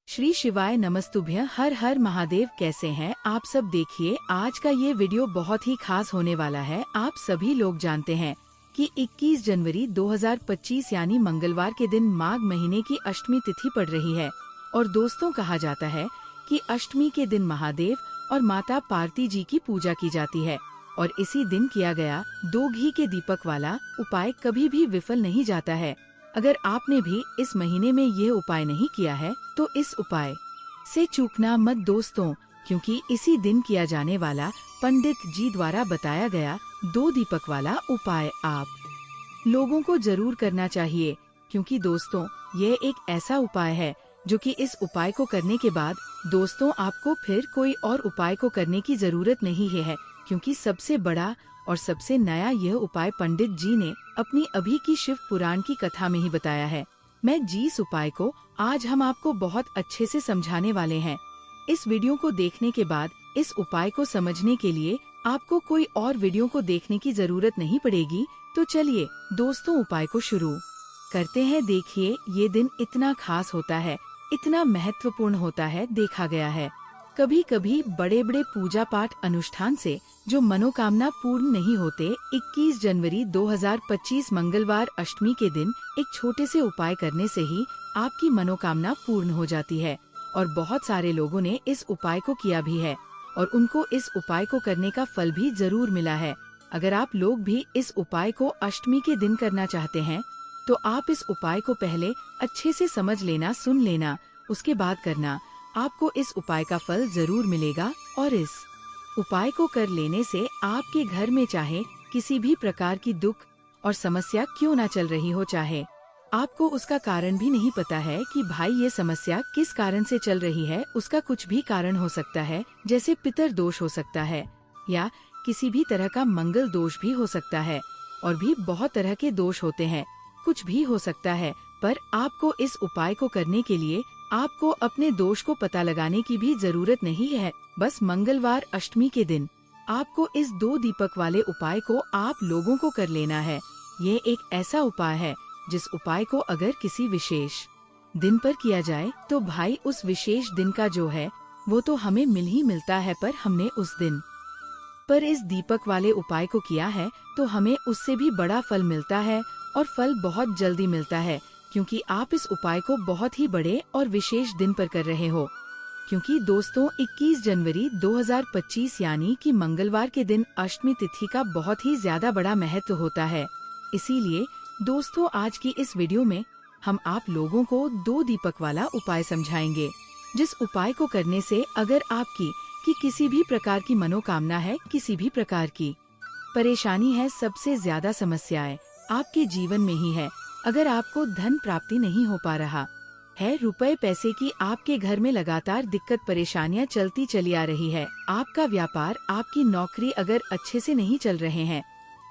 श्री शिवाय नमस्तुभ्य। हर हर महादेव। कैसे हैं आप सब? देखिए आज का ये वीडियो बहुत ही खास होने वाला है। आप सभी लोग जानते हैं कि 21 जनवरी 2025 यानी मंगलवार के दिन माघ महीने की अष्टमी तिथि पड़ रही है। और दोस्तों कहा जाता है कि अष्टमी के दिन महादेव और माता पार्वती जी की पूजा की जाती है और इसी दिन किया गया 2 घी के दीपक वाला उपाय कभी भी विफल नहीं जाता है। अगर आपने भी इस महीने में ये उपाय नहीं किया है तो इस उपाय से चूकना मत दोस्तों, क्योंकि इसी दिन किया जाने वाला पंडित जी द्वारा बताया गया 2 दीपक वाला उपाय आप लोगों को जरूर करना चाहिए। क्योंकि दोस्तों ये एक ऐसा उपाय है जो कि इस उपाय को करने के बाद दोस्तों आपको फिर कोई और उपाय को करने की जरूरत नहीं है, क्योंकि सबसे बड़ा और सबसे नया यह उपाय पंडित जी ने अपनी अभी की शिव पुराण की कथा में ही बताया है। मैं जिस उपाय को आज हम आपको बहुत अच्छे से समझाने वाले हैं। इस वीडियो को देखने के बाद इस उपाय को समझने के लिए आपको कोई और वीडियो को देखने की जरूरत नहीं पड़ेगी। तो चलिए दोस्तों उपाय को शुरू करते हैं। देखिए ये दिन इतना खास होता है, इतना महत्वपूर्ण होता है। देखा गया है कभी कभी बड़े बड़े पूजा पाठ अनुष्ठान से जो मनोकामना पूर्ण नहीं होते, 21 जनवरी 2025 मंगलवार अष्टमी के दिन एक छोटे से उपाय करने से ही आपकी मनोकामना पूर्ण हो जाती है। और बहुत सारे लोगों ने इस उपाय को किया भी है और उनको इस उपाय को करने का फल भी जरूर मिला है। अगर आप लोग भी इस उपाय को अष्टमी के दिन करना चाहते हैं तो आप इस उपाय को पहले अच्छे से समझ लेना, सुन लेना, उसके बाद करना। आपको इस उपाय का फल जरूर मिलेगा। और इस उपाय को कर लेने से आपके घर में चाहे किसी भी प्रकार की दुख और समस्या क्यों ना चल रही हो, चाहे आपको उसका कारण भी नहीं पता है कि भाई ये समस्या किस कारण से चल रही है, उसका कुछ भी कारण हो सकता है। जैसे पितर दोष हो सकता है या किसी भी तरह का मंगल दोष भी हो सकता है, और भी बहुत तरह के दोष होते हैं, कुछ भी हो सकता है। पर आपको इस उपाय को करने के लिए आपको अपने दोष को पता लगाने की भी जरूरत नहीं है। बस मंगलवार अष्टमी के दिन आपको इस 2 दीपक वाले उपाय को आप लोगों को कर लेना है। ये एक ऐसा उपाय है जिस उपाय को अगर किसी विशेष दिन पर किया जाए तो भाई उस विशेष दिन का जो है वो तो हमें मिल ही मिलता है, पर हमने उस दिन पर इस दीपक वाले उपाय को किया है तो हमें उससे भी बड़ा फल मिलता है, और फल बहुत जल्दी मिलता है, क्योंकि आप इस उपाय को बहुत ही बड़े और विशेष दिन पर कर रहे हो। क्योंकि दोस्तों 21 जनवरी 2025 यानी कि मंगलवार के दिन अष्टमी तिथि का बहुत ही ज्यादा बड़ा महत्व होता है। इसीलिए दोस्तों आज की इस वीडियो में हम आप लोगों को 2 दीपक वाला उपाय समझाएंगे, जिस उपाय को करने से अगर आपकी किसी भी प्रकार की मनोकामना है, किसी भी प्रकार की परेशानी है, सबसे ज्यादा समस्याएं आपके जीवन में ही है। अगर आपको धन प्राप्ति नहीं हो पा रहा है, रुपए पैसे की आपके घर में लगातार दिक्कत परेशानियां चलती चली आ रही है, आपका व्यापार, आपकी नौकरी अगर अच्छे से नहीं चल रहे हैं,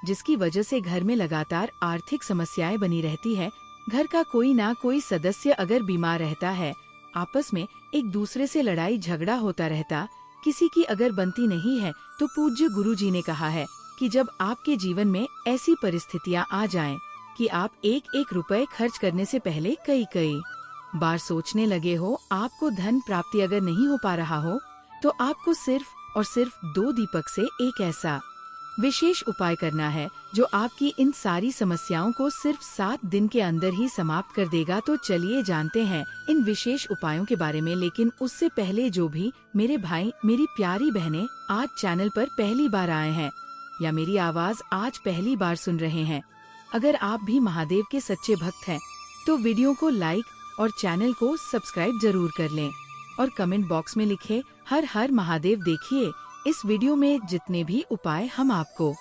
जिसकी वजह से घर में लगातार आर्थिक समस्याएं बनी रहती है, घर का कोई ना कोई सदस्य अगर बीमार रहता है, आपस में एक दूसरे से लड़ाई झगड़ा होता रहता, किसी की अगर बनती नहीं है, तो पूज्य गुरु जी ने कहा है कि जब आपके जीवन में ऐसी परिस्थितियां आ जाएं कि आप एक रुपए खर्च करने से पहले कई बार सोचने लगे हो, आपको धन प्राप्ति अगर नहीं हो पा रहा हो, तो आपको सिर्फ और सिर्फ 2 दीपक से एक ऐसा विशेष उपाय करना है जो आपकी इन सारी समस्याओं को सिर्फ 7 दिन के अंदर ही समाप्त कर देगा। तो चलिए जानते हैं इन विशेष उपायों के बारे में। लेकिन उससे पहले जो भी मेरे भाई, मेरी प्यारी बहनें आज चैनल पर पहली बार आए हैं या मेरी आवाज आज पहली बार सुन रहे हैं, अगर आप भी महादेव के सच्चे भक्त हैं तो वीडियो को लाइक और चैनल को सब्सक्राइब जरूर कर लें और कमेंट बॉक्स में लिखे हर हर महादेव। देखिए इस वीडियो में जितने भी उपाय हम आपको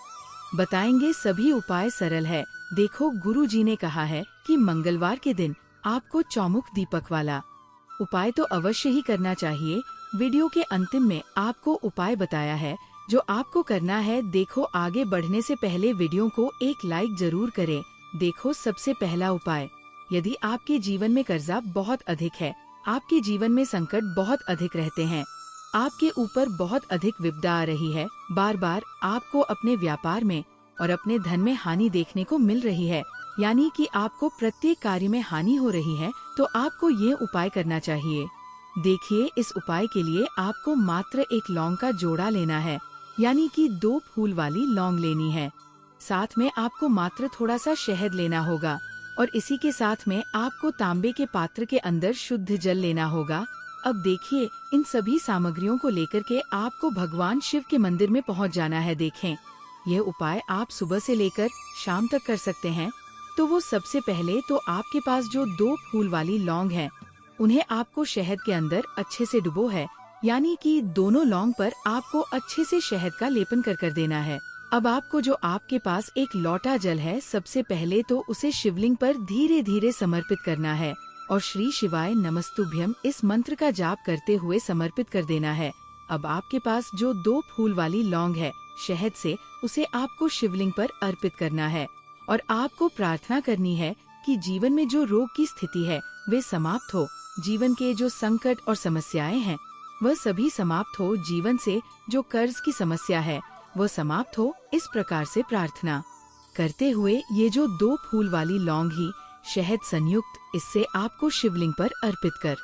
बताएंगे सभी उपाय सरल है। देखो गुरु जी ने कहा है कि मंगलवार के दिन आपको चौमुख दीपक वाला उपाय तो अवश्य ही करना चाहिए। वीडियो के अंतिम में आपको उपाय बताया है जो आपको करना है। देखो आगे बढ़ने से पहले वीडियो को एक लाइक जरूर करें। देखो सबसे पहला उपाय, यदि आपके जीवन में कर्जा बहुत अधिक है, आपके जीवन में संकट बहुत अधिक रहते हैं, आपके ऊपर बहुत अधिक विपदा आ रही है, बार बार आपको अपने व्यापार में और अपने धन में हानि देखने को मिल रही है, यानी कि आपको प्रत्येक कार्य में हानि हो रही है, तो आपको ये उपाय करना चाहिए। देखिए, इस उपाय के लिए आपको मात्र एक लौंग का जोड़ा लेना है, यानी कि 2 फूल वाली लौंग लेनी है। साथ में आपको मात्र थोड़ा सा शहद लेना होगा और इसी के साथ में आपको तांबे के पात्र के अंदर शुद्ध जल लेना होगा। अब देखिए, इन सभी सामग्रियों को लेकर के आपको भगवान शिव के मंदिर में पहुंच जाना है। देखें, यह उपाय आप सुबह से लेकर शाम तक कर सकते हैं। तो वो सबसे पहले तो आपके पास जो 2 फूल वाली लौंग है, उन्हें आपको शहद के अंदर अच्छे से डुबो है, यानी कि दोनों लौंग पर आपको अच्छे से शहद का लेपन कर देना है। अब आपको जो आपके पास एक लोटा जल है, सबसे पहले तो उसे शिवलिंग पर धीरे धीरे समर्पित करना है और श्री शिवाय नमस्तुभ्यम इस मंत्र का जाप करते हुए समर्पित कर देना है। अब आपके पास जो 2 फूल वाली लौंग है, शहद से उसे आपको शिवलिंग पर अर्पित करना है और आपको प्रार्थना करनी है कि जीवन में जो रोग की स्थिति है वे समाप्त हो, जीवन के जो संकट और समस्याएं हैं वह सभी समाप्त हो, जीवन से जो कर्ज की समस्या है वह समाप्त हो। इस प्रकार से प्रार्थना करते हुए ये जो 2 फूल वाली लौंग ही शहद संयुक्त, इससे आपको शिवलिंग पर अर्पित कर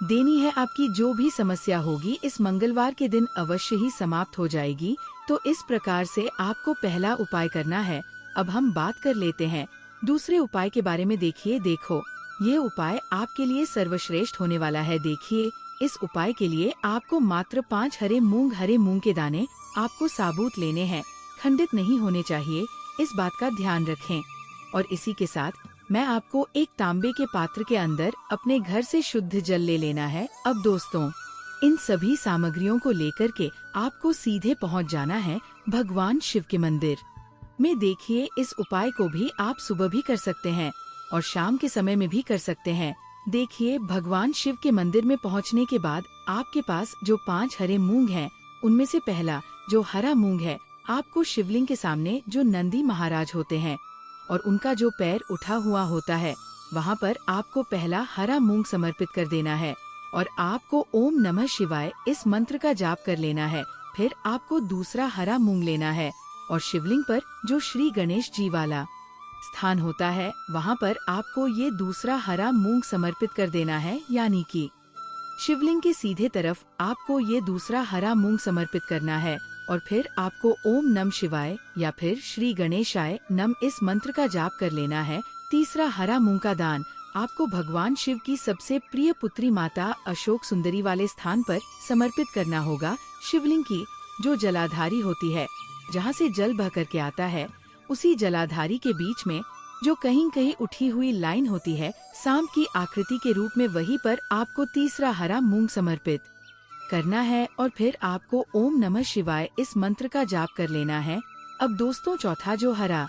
देनी है। आपकी जो भी समस्या होगी इस मंगलवार के दिन अवश्य ही समाप्त हो जाएगी। तो इस प्रकार से आपको पहला उपाय करना है। अब हम बात कर लेते हैं दूसरे उपाय के बारे में। देखो, ये उपाय आपके लिए सर्वश्रेष्ठ होने वाला है। देखिए, इस उपाय के लिए आपको मात्र 5 हरे मूंग के दाने आपको साबुत लेने हैं, खंडित नहीं होने चाहिए, इस बात का ध्यान रखें। और इसी के साथ मैं आपको एक तांबे के पात्र के अंदर अपने घर से शुद्ध जल ले लेना है। अब दोस्तों, इन सभी सामग्रियों को लेकर के आपको सीधे पहुंच जाना है भगवान शिव के मंदिर में। देखिए, इस उपाय को भी आप सुबह भी कर सकते हैं और शाम के समय में भी कर सकते हैं। देखिए, भगवान शिव के मंदिर में पहुंचने के बाद आपके पास जो 5 हरे मूंग हैं, उनमें से पहला जो हरा मूंग है, आपको शिवलिंग के सामने जो नंदी महाराज होते हैं और उनका जो पैर उठा हुआ होता है, वहाँ पर आपको पहला हरा मूंग समर्पित कर देना है और आपको ओम नमः शिवाय इस मंत्र का जाप कर लेना है। फिर आपको दूसरा हरा मूंग लेना है और शिवलिंग पर जो श्री गणेश जी वाला स्थान होता है, वहाँ पर आपको ये दूसरा हरा मूंग समर्पित कर देना है, यानी कि शिवलिंग के सीधे तरफ आपको ये दूसरा हरा मूंग समर्पित करना है और फिर आपको ओम नम शिवाय या फिर श्री गणेशाय नम इस मंत्र का जाप कर लेना है। तीसरा हरा मूंग का दान आपको भगवान शिव की सबसे प्रिय पुत्री माता अशोक सुंदरी वाले स्थान पर समर्पित करना होगा। शिवलिंग की जो जलाधारी होती है, जहाँ से जल बह करके आता है, उसी जलाधारी के बीच में जो कहीं कहीं उठी हुई लाइन होती है सांप की आकृति के रूप में, वहीं पर आपको तीसरा हरा मूंग समर्पित करना है और फिर आपको ओम नमः शिवाय इस मंत्र का जाप कर लेना है। अब दोस्तों, चौथा जो हरा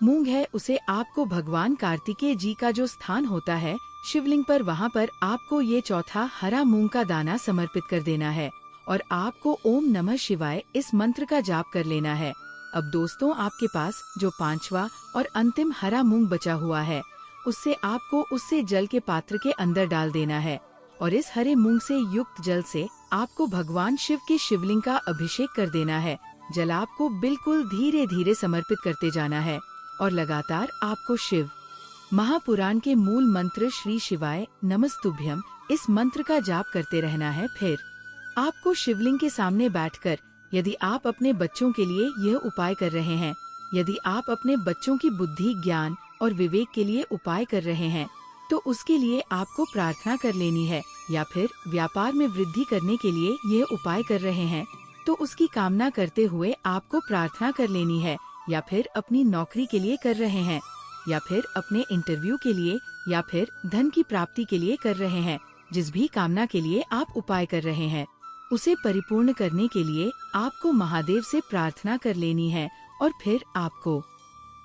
मूंग है उसे आपको भगवान कार्तिकेय जी का जो स्थान होता है शिवलिंग पर, वहाँ पर आपको ये चौथा हरा मूंग का दाना समर्पित कर देना है और आपको ओम नमः शिवाय इस मंत्र का जाप कर लेना है। अब दोस्तों, आपके पास जो 5वां और अंतिम हरा मूंग बचा हुआ है, उससे जल के पात्र के अंदर डाल देना है और इस हरे मूंग से युक्त जल से आपको भगवान शिव के शिवलिंग का अभिषेक कर देना है। जल आपको बिल्कुल धीरे धीरे समर्पित करते जाना है और लगातार आपको शिव महापुराण के मूल मंत्र श्री शिवाय नमस्तुभ्यम इस मंत्र का जाप करते रहना है। फिर आपको शिवलिंग के सामने बैठकर, यदि आप अपने बच्चों के लिए यह उपाय कर रहे हैं, यदि आप अपने बच्चों की बुद्धि, ज्ञान और विवेक के लिए उपाय कर रहे हैं, तो उसके लिए आपको प्रार्थना कर लेनी है। या फिर व्यापार में वृद्धि करने के लिए यह उपाय कर रहे हैं, तो उसकी कामना करते हुए आपको प्रार्थना कर लेनी है। या फिर अपनी नौकरी के लिए कर रहे हैं, या फिर अपने इंटरव्यू के लिए, या फिर धन की प्राप्ति के लिए कर रहे हैं, जिस भी कामना के लिए आप उपाय कर रहे हैं, उसे परिपूर्ण करने के लिए आपको महादेव से प्रार्थना कर लेनी है और फिर आपको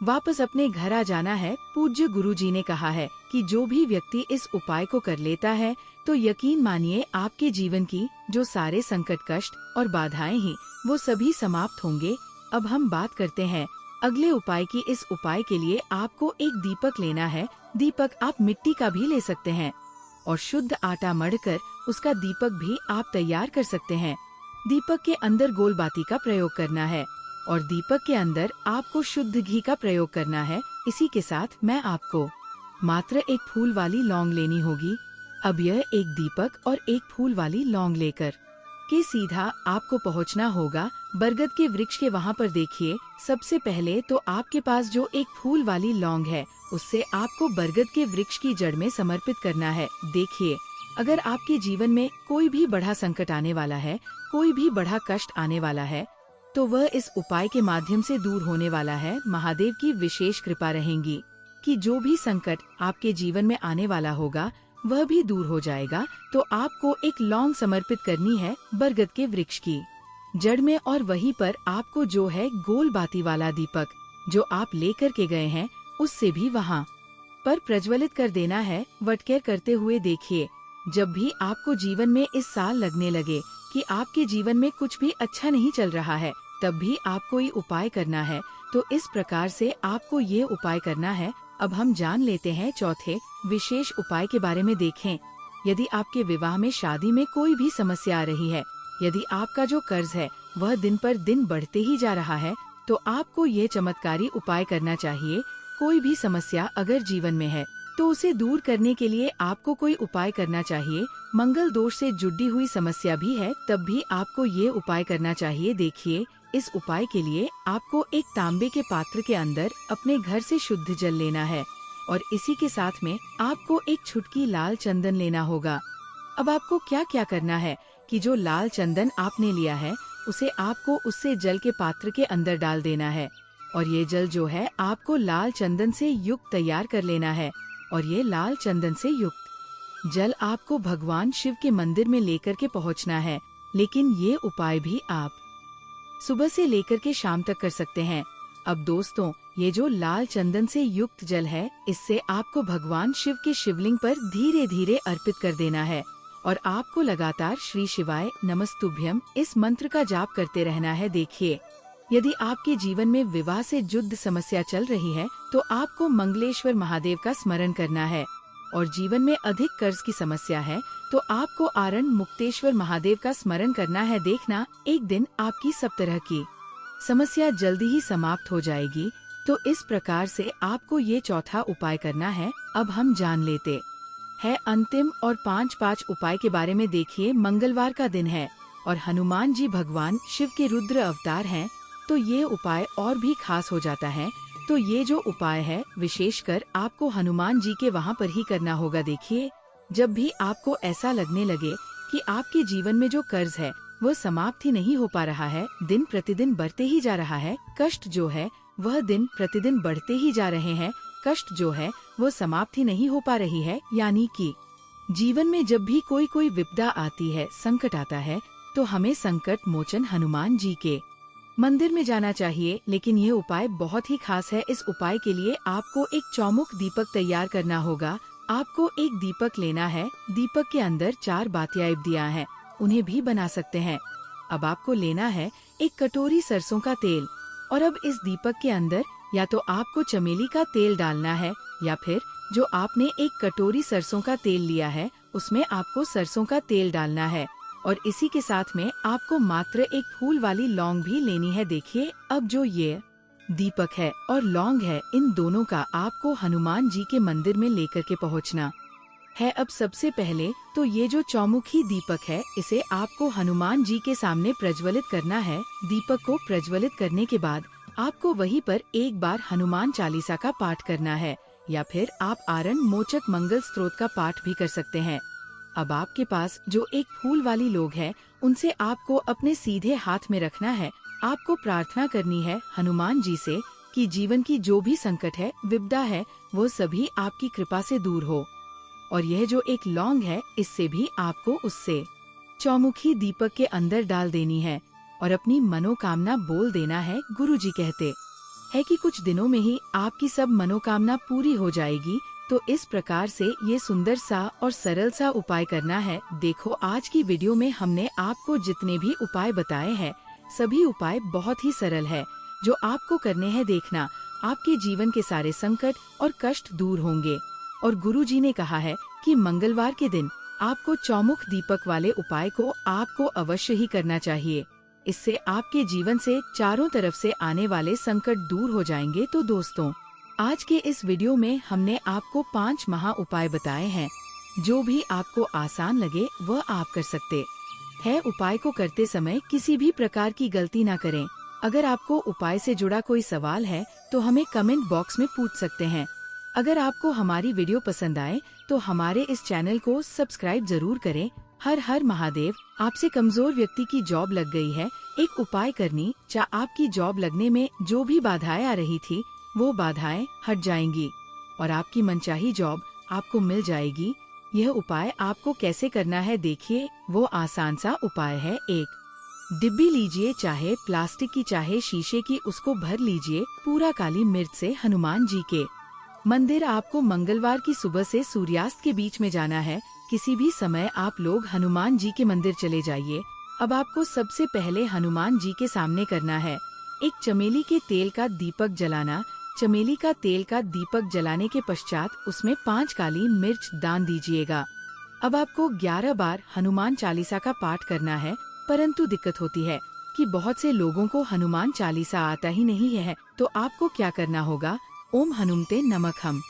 वापस अपने घर आ जाना है। पूज्य गुरुजी ने कहा है कि जो भी व्यक्ति इस उपाय को कर लेता है, तो यकीन मानिए आपके जीवन की जो सारे संकट, कष्ट और बाधाएं ही, वो सभी समाप्त होंगे। अब हम बात करते हैं अगले उपाय की। इस उपाय के लिए आपको एक दीपक लेना है। दीपक आप मिट्टी का भी ले सकते हैं और शुद्ध आटा मढ़कर उसका दीपक भी आप तैयार कर सकते हैं। दीपक के अंदर गोल बाती का प्रयोग करना है और दीपक के अंदर आपको शुद्ध घी का प्रयोग करना है। इसी के साथ मैं आपको मात्र एक फूल वाली लौंग लेनी होगी अब यह एक दीपक और एक फूल वाली लौंग लेकर के सीधा आपको पहुंचना होगा बरगद के वृक्ष के वहां पर। देखिए, सबसे पहले तो आपके पास जो एक फूल वाली लौंग है उससे आपको बरगद के वृक्ष की जड़ में समर्पित करना है। देखिए, अगर आपके जीवन में कोई भी बड़ा संकट आने वाला है, कोई भी बड़ा कष्ट आने वाला है, तो वह इस उपाय के माध्यम से दूर होने वाला है। महादेव की विशेष कृपा रहेगी कि जो भी संकट आपके जीवन में आने वाला होगा वह भी दूर हो जाएगा। तो आपको एक लौंग समर्पित करनी है बरगद के वृक्ष की जड़ में, और वहीं पर आपको जो है गोल बाती वाला दीपक जो आप लेकर के गए हैं उससे भी वहाँ पर प्रज्वलित कर देना है वटकेर करते हुए। देखिए, जब भी आपको जीवन में इस साल लगने लगे कि आपके जीवन में कुछ भी अच्छा नहीं चल रहा है, तब भी आपको ये उपाय करना है। तो इस प्रकार से आपको ये उपाय करना है। अब हम जान लेते हैं चौथे विशेष उपाय के बारे में। देखें, यदि आपके विवाह में, शादी में कोई भी समस्या आ रही है, यदि आपका जो कर्ज है वह दिन पर दिन बढ़ते ही जा रहा है, तो आपको ये चमत्कारी उपाय करना चाहिए। कोई भी समस्या अगर जीवन में है तो उसे दूर करने के लिए आपको कोई उपाय करना चाहिए। मंगल दोष से जुड़ी हुई समस्या भी है तब भी आपको ये उपाय करना चाहिए। देखिए, इस उपाय के लिए आपको एक तांबे के पात्र के अंदर अपने घर से शुद्ध जल लेना है और इसी के साथ में आपको एक छुटकी लाल चंदन लेना होगा। अब आपको क्या क्या करना है कि जो लाल चंदन आपने लिया है उसे आपको उससे जल के पात्र के अंदर डाल देना है, और ये जल जो है आपको लाल चंदन से युक्त तैयार कर लेना है। और ये लाल चंदन से युक्त जल आपको भगवान शिव के मंदिर में लेकर के पहुंचना है। लेकिन ये उपाय भी आप सुबह से लेकर के शाम तक कर सकते हैं। अब दोस्तों, ये जो लाल चंदन से युक्त जल है, इससे आपको भगवान शिव के शिवलिंग पर धीरे धीरे अर्पित कर देना है और आपको लगातार श्री शिवाय नमस्तुभ्यम इस मंत्र का जाप करते रहना है। देखिए, यदि आपके जीवन में विवाह से जुड़ समस्या चल रही है तो आपको मंगलेश्वर महादेव का स्मरण करना है, और जीवन में अधिक कर्ज की समस्या है तो आपको आरण मुक्तेश्वर महादेव का स्मरण करना है। देखना, एक दिन आपकी सब तरह की समस्या जल्दी ही समाप्त हो जाएगी। तो इस प्रकार से आपको ये चौथा उपाय करना है। अब हम जान लेते हैं अंतिम और पांच उपाय के बारे में। देखिए, मंगलवार का दिन है और हनुमान जी भगवान शिव के रुद्र अवतार हैं, तो ये उपाय और भी खास हो जाता है। तो ये जो उपाय है विशेषकर आपको हनुमान जी के वहाँ पर ही करना होगा। देखिए, जब भी आपको ऐसा लगने लगे कि आपके जीवन में जो कर्ज है वह समाप्त ही नहीं हो पा रहा है, दिन प्रतिदिन बढ़ते ही जा रहा है, कष्ट जो है वह दिन प्रतिदिन बढ़ते ही जा रहे हैं, कष्ट जो है वो समाप्त ही नहीं हो पा रही है, यानी कि जीवन में जब भी कोई विपदा आती है, संकट आता है, तो हमें संकट मोचन हनुमान जी के मंदिर में जाना चाहिए। लेकिन ये उपाय बहुत ही खास है। इस उपाय के लिए आपको एक चौमुख दीपक तैयार करना होगा। आपको एक दीपक लेना है, दीपक के अंदर 4 बातियां दिया है, उन्हें भी बना सकते हैं। अब आपको लेना है एक कटोरी सरसों का तेल, और अब इस दीपक के अंदर या तो आपको चमेली का तेल डालना है, या फिर जो आपने एक कटोरी सरसों का तेल लिया है उसमें आपको सरसों का तेल डालना है, और इसी के साथ में आपको मात्र एक फूल वाली लौंग भी लेनी है। देखिए, अब जो ये दीपक है और लौंग है, इन दोनों का आपको हनुमान जी के मंदिर में लेकर के पहुंचना है। अब सबसे पहले तो ये जो चौमुखी दीपक है इसे आपको हनुमान जी के सामने प्रज्वलित करना है। दीपक को प्रज्वलित करने के बाद आपको वहीं पर एक बार हनुमान चालीसा का पाठ करना है, या फिर आप आरण मोचक मंगल स्तोत्र का पाठ भी कर सकते हैं। अब आपके पास जो एक फूल वाली लोग है उनसे आपको अपने सीधे हाथ में रखना है। आपको प्रार्थना करनी है हनुमान जी से कि जीवन की जो भी संकट है, विपदा है, वो सभी आपकी कृपा से दूर हो। और यह जो एक लौंग है इससे भी आपको उससे चौमुखी दीपक के अंदर डाल देनी है और अपनी मनोकामना बोल देना है। गुरुजी कहते हैं कि कुछ दिनों में ही आपकी सब मनोकामना पूरी हो जाएगी। तो इस प्रकार से ये सुंदर सा और सरल सा उपाय करना है। देखो, आज की वीडियो में हमने आपको जितने भी उपाय बताए हैं सभी उपाय बहुत ही सरल है, जो आपको करने हैं। देखना, आपके जीवन के सारे संकट और कष्ट दूर होंगे। और गुरुजी ने कहा है कि मंगलवार के दिन आपको चौमुख दीपक वाले उपाय को आपको अवश्य ही करना चाहिए। इससे आपके जीवन से चारों तरफ से आने वाले संकट दूर हो जाएंगे। तो दोस्तों, आज के इस वीडियो में हमने आपको 5 महा उपाय बताए हैं जो भी आपको आसान लगे वह आप कर सकते हैं। उपाय को करते समय किसी भी प्रकार की गलती ना करें। अगर आपको उपाय से जुड़ा कोई सवाल है तो हमें कमेंट बॉक्स में पूछ सकते हैं। अगर आपको हमारी वीडियो पसंद आए तो हमारे इस चैनल को सब्सक्राइब जरूर करें। हर हर महादेव। आपसे कमजोर व्यक्ति की जॉब लग गई है, एक उपाय करनी आपकी जॉब लगने में जो भी बाधाएं आ रही थी वो बाधाएं हट जाएंगी और आपकी मनचाही जॉब आपको मिल जाएगी। यह उपाय आपको कैसे करना है देखिए, वो आसान सा उपाय है। एक डिब्बी लीजिए, चाहे प्लास्टिक की चाहे शीशे की, उसको भर लीजिए पूरा काली मिर्च से। हनुमान जी के मंदिर आपको मंगलवार की सुबह से सूर्यास्त के बीच में जाना है। किसी भी समय आप लोग हनुमान जी के मंदिर चले जाइए। अब आपको सबसे पहले हनुमान जी के सामने करना है एक चमेली के तेल का दीपक जलाना। चमेली का तेल का दीपक जलाने के पश्चात उसमें 5 काली मिर्च डाल दीजिएगा। अब आपको 11 बार हनुमान चालीसा का पाठ करना है, परंतु दिक्कत होती है कि बहुत से लोगों को हनुमान चालीसा आता ही नहीं है। तो आपको क्या करना होगा, ओम हनुमते नमः। हम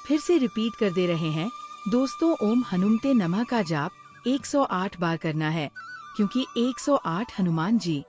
फिर से रिपीट कर दे रहे हैं दोस्तों, ओम हनुमते नमः का जाप 108 बार करना है, क्योंकि 108 हनुमान जी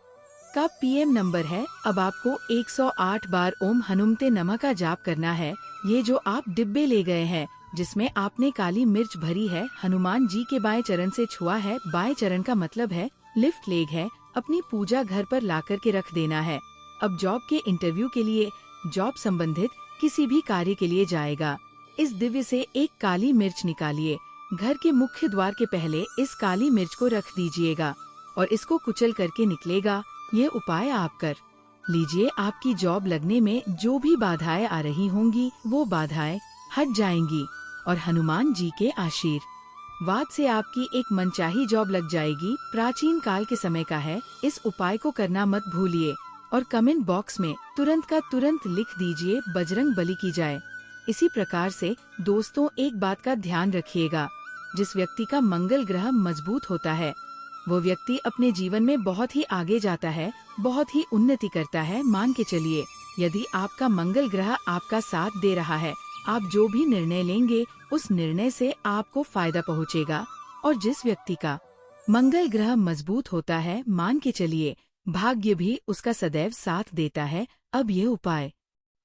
का पीएम नंबर है। अब आपको 108 बार ओम हनुमते नमः का जाप करना है। ये जो आप डिब्बे ले गए हैं जिसमें आपने काली मिर्च भरी है, हनुमान जी के बाएं चरण से छुआ है। बाएं चरण का मतलब है लिफ्ट लेग है। अपनी पूजा घर पर ला कर के रख देना है। अब जॉब के इंटरव्यू के लिए, जॉब संबंधित किसी भी कार्य के लिए जाएगा, इस दिव्य से एक काली मिर्च निकालिए। घर के मुख्य द्वार के पहले इस काली मिर्च को रख दीजिएगा और इसको कुचल करके निकलेगा। ये उपाय आप कर लीजिए। आपकी जॉब लगने में जो भी बाधाएं आ रही होंगी वो बाधाएं हट जाएंगी और हनुमान जी के आशीर्वाद से आपकी एक मनचाही जॉब लग जाएगी। प्राचीन काल के समय का है, इस उपाय को करना मत भूलिए और कमेंट बॉक्स में तुरंत का तुरंत लिख दीजिए बजरंग बली की जाए। इसी प्रकार से दोस्तों एक बात का ध्यान रखिएगा, जिस व्यक्ति का मंगल ग्रह मजबूत होता है वो व्यक्ति अपने जीवन में बहुत ही आगे जाता है, बहुत ही उन्नति करता है। मान के चलिए, यदि आपका मंगल ग्रह आपका साथ दे रहा है, आप जो भी निर्णय लेंगे उस निर्णय से आपको फायदा पहुँचेगा। और जिस व्यक्ति का मंगल ग्रह मजबूत होता है, मान के चलिए भाग्य भी उसका सदैव साथ देता है। अब ये उपाय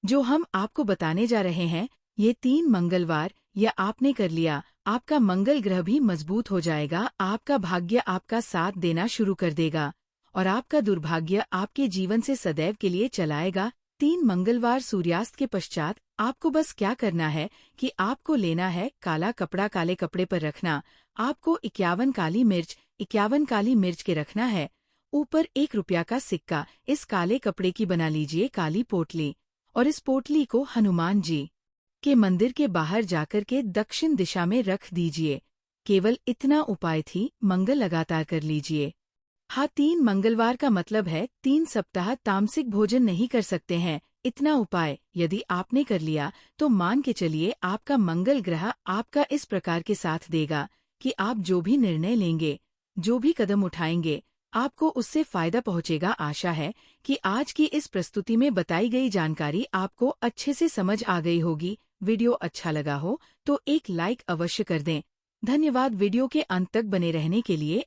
जो हम आपको बताने जा रहे हैं, ये 3 मंगलवार या आपने कर लिया, आपका मंगल ग्रह भी मजबूत हो जाएगा। आपका भाग्य आपका साथ देना शुरू कर देगा और आपका दुर्भाग्य आपके जीवन से सदैव के लिए चलाएगा। 3 मंगलवार सूर्यास्त के पश्चात आपको बस क्या करना है कि आपको लेना है काला कपड़ा, काले कपड़े पर रखना। आपको 51 काली मिर्च के रखना है। ऊपर 1 रुपया का सिक्का इस काले कपड़े की बना लीजिए काली पोटली, और इस पोटली को हनुमान जी के मंदिर के बाहर जाकर के दक्षिण दिशा में रख दीजिए। केवल इतना उपाय थी, मंगल लगातार कर लीजिए। हाँ, 3 मंगलवार का मतलब है 3 सप्ताह तामसिक भोजन नहीं कर सकते हैं। इतना उपाय यदि आपने कर लिया तो मान के चलिए आपका मंगल ग्रह आपका इस प्रकार के साथ देगा कि आप जो भी निर्णय लेंगे, जो भी कदम उठाएंगे, आपको उससे फायदा पहुंचेगा। आशा है कि आज की इस प्रस्तुति में बताई गई जानकारी आपको अच्छे से समझ आ गई होगी। वीडियो अच्छा लगा हो तो एक लाइक अवश्य कर दें। धन्यवाद वीडियो के अंत तक बने रहने के लिए।